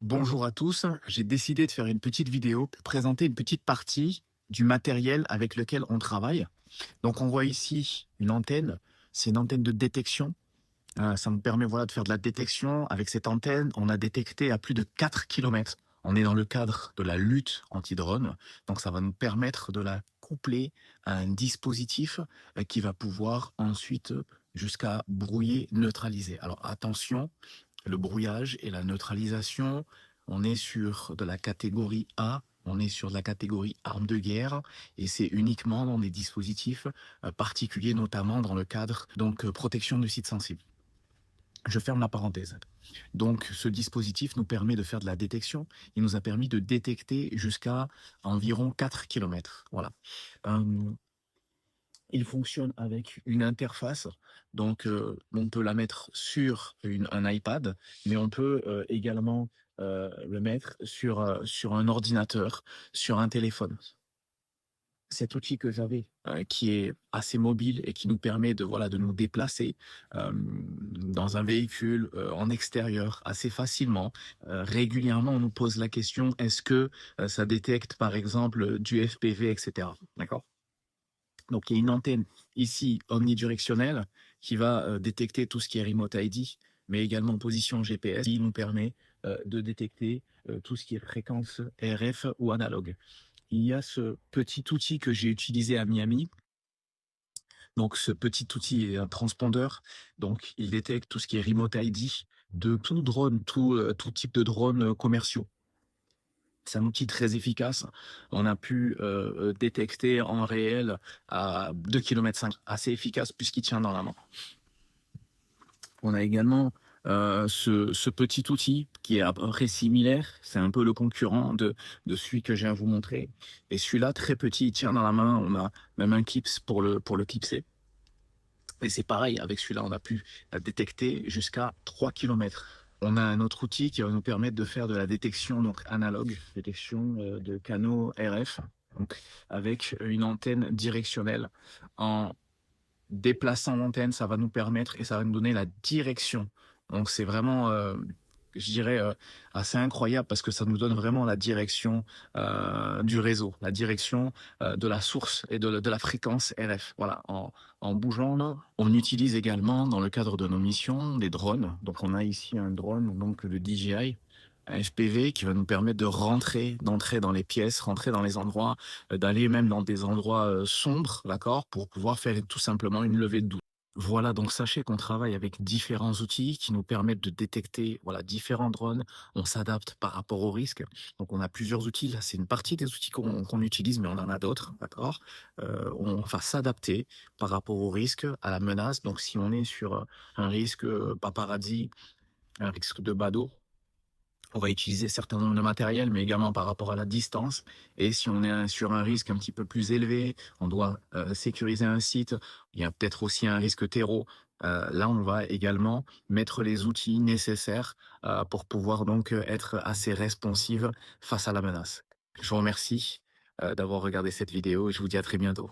Bonjour à tous, j'ai décidé de faire une petite vidéo pour présenter une petite partie du matériel avec lequel on travaille. Donc on voit ici une antenne, c'est une antenne de détection. Ça me permet voilà, de faire de la détection. Avec cette antenne, on a détecté à plus de 4 kilomètres. On est dans le cadre de la lutte anti-drone, donc ça va nous permettre de la coupler à un dispositif qui va pouvoir ensuite jusqu'à brouiller, neutraliser. Alors attention, le brouillage et la neutralisation, on est sur de la catégorie A, on est sur de la catégorie armes de guerre, et c'est uniquement dans des dispositifs particuliers, notamment dans le cadre protection de sites sensibles. Je ferme la parenthèse. Donc, ce dispositif nous permet de faire de la détection. Il nous a permis de détecter jusqu'à environ 4 kilomètres. Voilà. Il fonctionne avec une interface, donc on peut la mettre sur un iPad, mais on peut également le mettre sur un ordinateur, sur un téléphone. Cet outil que j'avais, qui est assez mobile et qui nous permet de voilà, de nous déplacer, dans un véhicule, en extérieur assez facilement. Régulièrement, on nous pose la question: «Est-ce que, ça détecte par exemple, du FPV?» et cetera. D'accord? Donc il y a une antenne ici omnidirectionnelle qui va, détecter tout ce qui est remote ID, mais également position GPS qui nous permet, de détecter, tout ce qui est fréquence RF ou analogue. Il y a ce petit outil que j'ai utilisé à Miami. Donc ce petit outil est un transpondeur, donc il détecte tout ce qui est remote ID de tout drone, tout type de drones, commerciaux. C'est un outil très efficace. On a pu, détecter en réel à 2,5 km, assez efficace puisqu'il tient dans la main. On a également, ce petit outil qui est à peu près similaire, c'est un peu le concurrent de celui que je viens de vous montrer, et celui-là très petit, il tient dans la main, on a même un clips pour le clipser, et c'est pareil, avec celui-là, on a pu, détecter jusqu'à 3 kilomètres. On a un autre outil qui va nous permettre de faire de la détection donc analogue, détection, de canaux RF, donc avec une antenne directionnelle. En déplaçant l'antenne, ça va nous permettre et ça va nous donner la direction. Donc c'est vraiment, je dirais, assez incroyable parce que ça nous donne vraiment la direction, du réseau, la direction, de la source et de la fréquence RF. Voilà, en bougeant là, on utilise également dans le cadre de nos missions des drones. Donc on a ici un drone, donc le DJI, un FPV qui va nous permettre d'entrer dans les pièces, rentrer dans les endroits, d'aller même dans des endroits, sombres, d'accord? Pour pouvoir faire tout simplement une levée de doute. Voilà, donc sachez qu'on travaille avec différents outils qui nous permettent de détecter, voilà, différents drones. On s'adapte par rapport au risque. Donc on a plusieurs outils. Là, c'est une partie des outils qu'on utilise, mais on en a d'autres, d'accord? On va s'adapter par rapport au risque, à la menace. Donc si on est sur, un risque, paparazzi, un risque de badaud, on va utiliser certains nombres de matériel, mais également par rapport à la distance. Et si on est sur un risque un petit peu plus élevé, on doit sécuriser un site, il y a peut-être aussi un risque terreau. Là, on va également mettre les outils nécessaires pour pouvoir donc être assez responsive face à la menace. Je vous remercie d'avoir regardé cette vidéo et je vous dis à très bientôt.